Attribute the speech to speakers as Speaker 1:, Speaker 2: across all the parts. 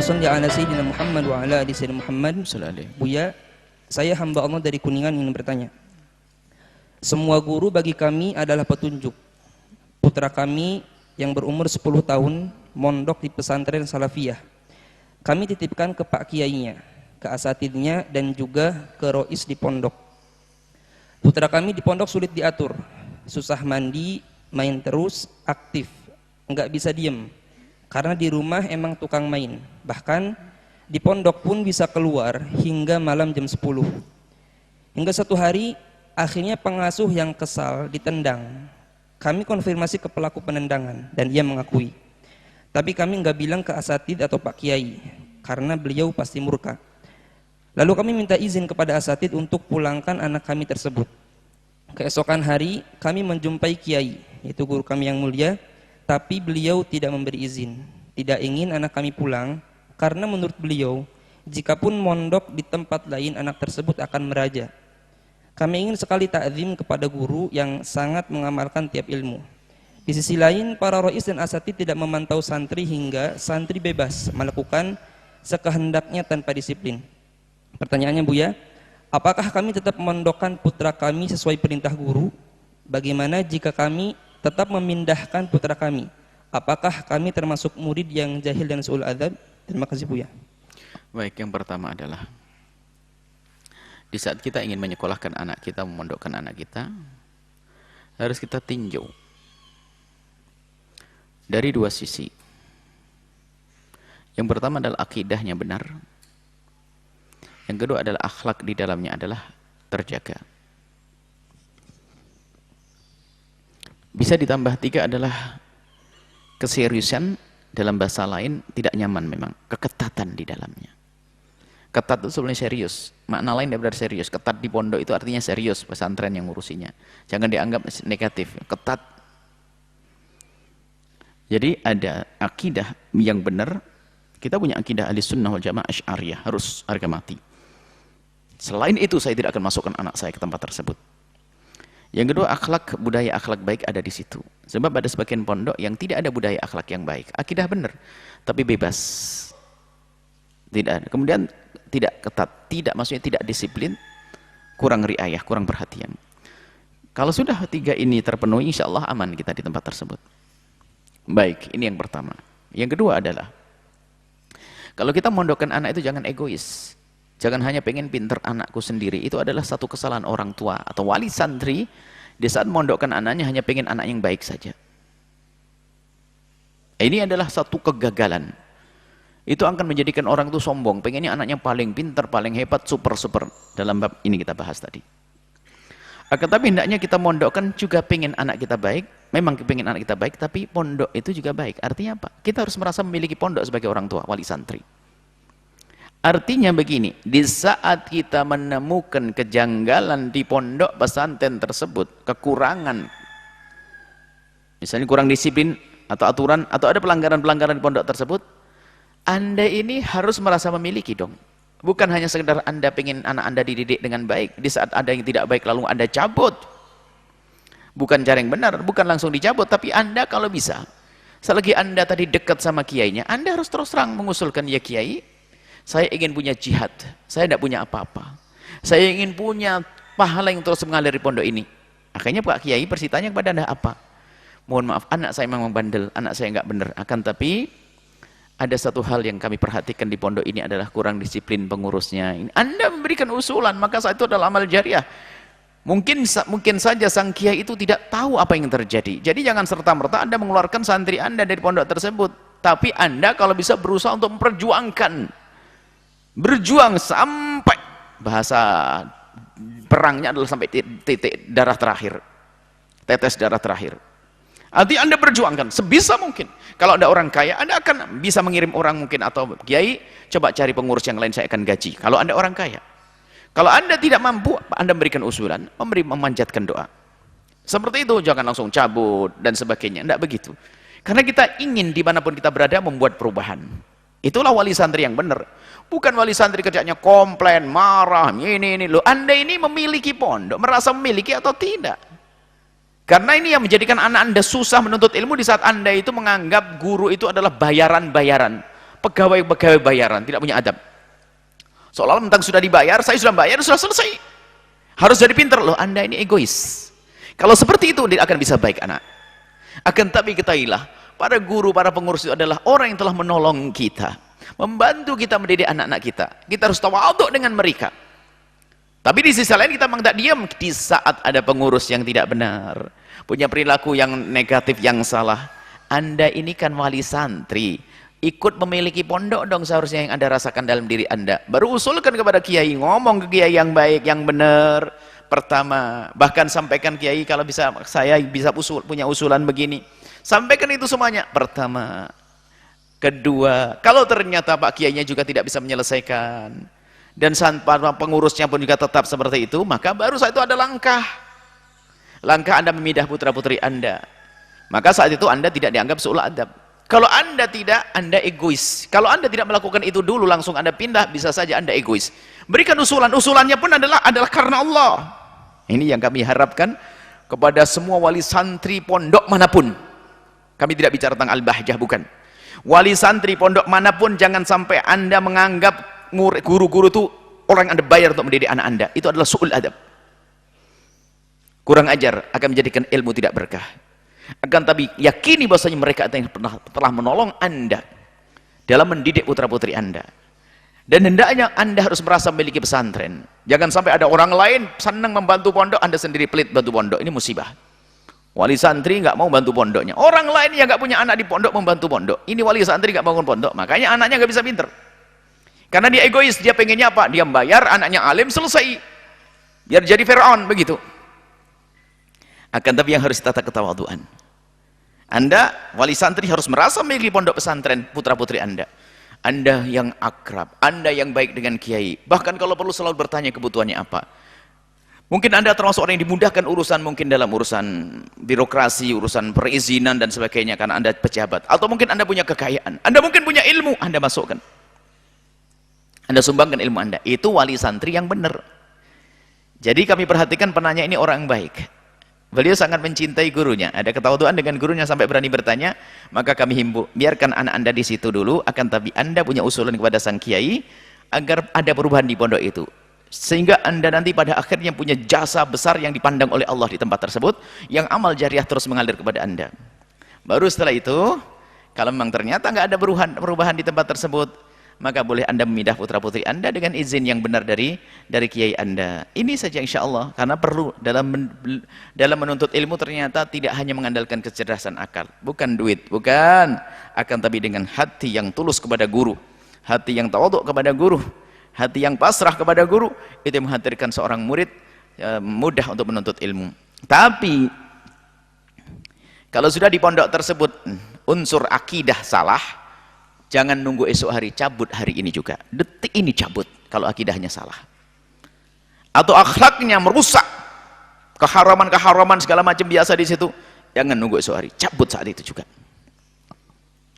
Speaker 1: sholli ala sayyidina Muhammad wa ala ali sayyidina Muhammad. Buya, saya hamba Allah dari Kuningan ingin bertanya. Semua guru bagi kami adalah petunjuk. Putra kami yang berumur 10 tahun mondok di pesantren Salafiyah. Kami titipkan ke Pak Kiainya, ke asatidnya dan juga ke rois di pondok. Putra kami di pondok sulit diatur, susah mandi, main terus, aktif, nggak bisa diem. Karena di rumah emang tukang main. Bahkan di pondok pun bisa keluar hingga malam jam 10. Hingga satu hari akhirnya pengasuh yang kesal ditendang. Kami konfirmasi ke pelaku penendangan dan ia mengakui. Tapi kami nggak bilang ke asatid atau Pak Kiai karena beliau pasti murka. Lalu kami minta izin kepada asatid untuk pulangkan anak kami tersebut. Keesokan hari kami menjumpai Kiai, yaitu guru kami yang mulia, tapi beliau tidak memberi izin, tidak ingin anak kami pulang karena menurut beliau jikapun mondok di tempat lain anak tersebut akan meraja. Kami ingin sekali ta'zim kepada guru yang sangat mengamalkan tiap ilmu. Di sisi lain para rois dan asatid tidak memantau santri hingga santri bebas melakukan sekehendaknya tanpa disiplin. Pertanyaannya Buya, apakah kami tetap memondokkan putra kami sesuai perintah guru? Bagaimana jika kami tetap memindahkan putra kami? Apakah kami termasuk murid yang jahil dan su'ul adzab? Terima kasih Buya.
Speaker 2: Baik, yang pertama adalah di saat kita ingin menyekolahkan anak kita, memondokkan anak kita, harus kita tinjau dari dua sisi. Yang pertama adalah akidahnya benar. Yang kedua adalah akhlak di dalamnya adalah terjaga. Bisa ditambah tiga adalah keseriusan, dalam bahasa lain tidak nyaman memang, keketatan di dalamnya. Ketat itu sebenarnya serius, makna lain daripada serius. Ketat di pondok itu artinya serius, pesantren yang ngurusinya. Jangan dianggap negatif, ketat. Jadi ada akidah yang benar. Kita punya akidah ahli sunnah wal jamaah asy'ariyah, harus harga mati. Selain itu saya tidak akan masukkan anak saya ke tempat tersebut. Yang kedua, akhlak, budaya akhlak baik ada di situ. Sebab ada sebagian pondok yang tidak ada budaya akhlak yang baik. Akidah benar, tapi bebas. Tidak ada. Kemudian tidak ketat, tidak maksudnya tidak disiplin, kurang riayah, kurang perhatian. Kalau sudah tiga ini terpenuhi, insya Allah aman kita di tempat tersebut. Baik, ini yang pertama. Yang kedua adalah, kalau kita mondokkan anak itu jangan egois. Jangan hanya pengen pinter anakku sendiri. Itu adalah satu kesalahan orang tua atau wali santri di saat mondokkan anaknya hanya pengen anak yang baik saja. Ini adalah satu kegagalan. Itu akan menjadikan orang itu sombong. Pengennya anaknya paling pinter, paling hebat, super. Dalam bab ini kita bahas tadi. Akan tapi hendaknya kita mondokkan juga pengen anak kita baik. Memang pengen anak kita baik, tapi pondok itu juga baik. Artinya apa? Kita harus merasa memiliki pondok sebagai orang tua, wali santri. Artinya begini, di saat kita menemukan kejanggalan di pondok pesantren tersebut, kekurangan, misalnya kurang disiplin atau aturan, atau ada pelanggaran-pelanggaran di pondok tersebut, Anda ini harus merasa memiliki dong. Bukan hanya sekedar Anda pengen anak Anda dididik dengan baik, di saat ada yang tidak baik lalu Anda cabut. Bukan cara yang benar, bukan langsung dicabut, tapi Anda kalau bisa, selagi Anda tadi dekat sama kiainya, Anda harus terus terang mengusulkan, ya kiai, saya ingin punya jihad, saya tidak punya apa-apa. Saya ingin punya pahala yang terus mengalir di pondok ini. Akhirnya Pak Kiai bersitanya kepada Anda apa? Mohon maaf, anak saya memang bandel, anak saya enggak benar. Akan tapi ada satu hal yang kami perhatikan di pondok ini adalah kurang disiplin pengurusnya. Anda memberikan usulan, maka saat itu adalah amal jariah. Mungkin saja sang kiai itu tidak tahu apa yang terjadi. Jadi jangan serta-merta Anda mengeluarkan santri Anda dari pondok tersebut. Tapi Anda kalau bisa berusaha untuk memperjuangkan. Berjuang sampai, bahasa perangnya adalah sampai titik darah terakhir, tetes darah terakhir. Artinya Anda berjuangkan sebisa mungkin. Kalau ada orang kaya, Anda akan bisa mengirim orang mungkin, atau kiai, coba cari pengurus yang lain, saya akan gaji. Kalau Anda orang kaya. Kalau Anda tidak mampu, Anda memberikan usulan, memanjatkan doa. Seperti itu, jangan langsung cabut dan sebagainya. Tidak begitu. Karena kita ingin dimanapun kita berada membuat perubahan. Itulah wali santri yang benar. Bukan wali santri kerjanya komplain, marah, ini loh. Anda ini memiliki pondok, merasa memiliki atau tidak? Karena ini yang menjadikan anak Anda susah menuntut ilmu di saat Anda itu menganggap guru itu adalah bayaran-bayaran. pegawai-pegawai bayaran, tidak punya adab. Seolah-olah mentang sudah dibayar, saya sudah bayar, sudah selesai. Harus jadi pintar. Loh, Anda ini egois. Kalau seperti itu, dia akan bisa baik anak. Akan tapi ketahuilah, para guru, para pengurus itu adalah orang yang telah menolong kita, membantu kita mendidik anak-anak kita. Kita harus tawaduk dengan mereka. Tapi di sisi lain kita memang tak diam di saat ada pengurus yang tidak benar, punya perilaku yang negatif, yang salah. Anda ini kan wali santri, ikut memiliki pondok dong seharusnya yang Anda rasakan dalam diri Anda. Baru usulkan kepada kiai, ngomong ke kiai yang baik, yang benar. Pertama, bahkan sampaikan kiai kalau bisa, saya bisa punya usulan begini. Sampaikan itu semuanya. Pertama. Kedua, kalau ternyata Pak kiainya juga tidak bisa menyelesaikan, dan pengurusnya pun juga tetap seperti itu, maka baru saat itu ada langkah Anda memidah putra-putri Anda. Maka saat itu Anda tidak dianggap seul adab. Kalau Anda tidak, Anda egois. Kalau Anda tidak melakukan itu dulu, langsung Anda pindah, bisa saja Anda egois. Berikan usulan, usulannya pun adalah karena Allah. Ini yang kami harapkan kepada semua wali santri pondok manapun. Kami tidak bicara tentang al-bahjah, bukan. Wali santri pondok manapun, jangan sampai Anda menganggap guru-guru itu orang yang Anda bayar untuk mendidik anak Anda. Itu adalah su'ul adab. Kurang ajar, akan menjadikan ilmu tidak berkah. Akan tapi yakini bahwasanya mereka yang telah menolong Anda dalam mendidik putra-putri Anda. Dan hendaknya Anda harus merasa memiliki pesantren. Jangan sampai ada orang lain senang membantu pondok, Anda sendiri pelit bantu pondok. Ini musibah. Wali santri nggak mau bantu pondoknya. Orang lain yang nggak punya anak di pondok membantu pondok. Ini wali santri nggak bangun pondok, makanya anaknya nggak bisa pinter. Karena dia egois, dia pengennya apa? Dia bayar, anaknya alim, selesai. Biar jadi Fir'aun, begitu. Akan tapi yang harus tata ketawaduan. Anda, wali santri, harus merasa memiliki pondok pesantren putra-putri Anda. Anda yang akrab, Anda yang baik dengan kiai. Bahkan kalau perlu selalu bertanya kebutuhannya apa. Mungkin Anda termasuk orang yang dimudahkan urusan, mungkin dalam urusan birokrasi, urusan perizinan dan sebagainya, karena Anda pejabat. Atau mungkin Anda punya kekayaan, Anda mungkin punya ilmu, Anda masukkan. Anda sumbangkan ilmu Anda. Itu wali santri yang benar. Jadi kami perhatikan penanya ini orang yang baik. Beliau sangat mencintai gurunya. Ada ketawaduan dengan gurunya sampai berani bertanya. Maka kami himbau, biarkan anak Anda di situ dulu. Akan tapi Anda punya usulan kepada sang kiai agar ada perubahan di pondok itu. Sehingga Anda nanti pada akhirnya punya jasa besar yang dipandang oleh Allah di tempat tersebut. Yang amal jariah terus mengalir kepada Anda. Baru setelah itu, kalau memang ternyata nggak ada perubahan di tempat tersebut, maka boleh Anda memindah putra-putri Anda dengan izin yang benar dari kiai Anda. Ini saja insya Allah, karena perlu dalam menuntut ilmu ternyata tidak hanya mengandalkan kecerdasan akal, bukan duit, bukan, akan tapi dengan hati yang tulus kepada guru, hati yang tawaduk kepada guru, hati yang pasrah kepada guru, itu yang menghadirkan seorang murid mudah untuk menuntut ilmu. Tapi kalau sudah di pondok tersebut unsur akidah salah, jangan nunggu esok hari, cabut hari ini juga. Detik ini cabut kalau akidahnya salah. Atau akhlaknya merusak, keharaman-keharaman segala macam biasa di situ, jangan nunggu esok hari, cabut saat itu juga.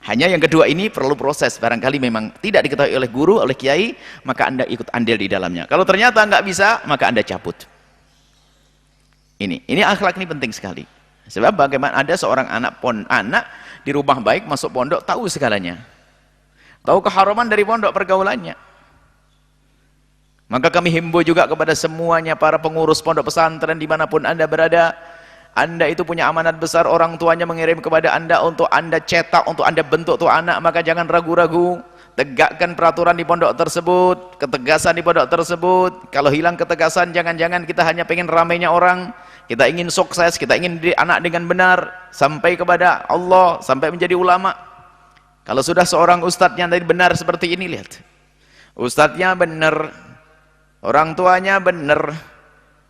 Speaker 2: Hanya yang kedua ini perlu proses. Barangkali memang tidak diketahui oleh guru, oleh kiai, maka Anda ikut andil di dalamnya. Kalau ternyata nggak bisa, maka Anda cabut. Ini akhlak ini penting sekali. Sebab bagaimana ada seorang anak di rumah baik masuk pondok tahu segalanya. Tahu keharaman dari pondok pergaulannya. Maka kami himbau juga kepada semuanya para pengurus pondok pesantren dimanapun Anda berada. Anda itu punya amanat besar, orang tuanya mengirim kepada Anda untuk Anda cetak, untuk Anda bentuk tuh anak. Maka jangan ragu-ragu, tegakkan peraturan di pondok tersebut, ketegasan di pondok tersebut. Kalau hilang ketegasan, jangan-jangan kita hanya pengen ramainya orang, kita ingin sukses, kita ingin didik anak dengan benar sampai kepada Allah, sampai menjadi ulama. Kalau sudah seorang ustadznya tadi benar seperti ini, lihat. Ustadznya benar, orang tuanya benar,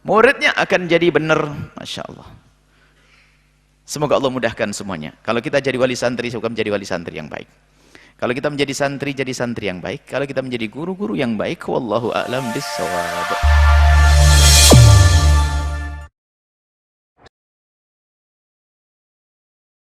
Speaker 2: muridnya akan jadi benar. Masya Allah. Semoga Allah mudahkan semuanya. Kalau kita jadi wali santri, semoga menjadi wali santri yang baik. Kalau kita menjadi santri, jadi santri yang baik. Kalau kita menjadi guru-guru yang baik, wallahu a'lam bishawab.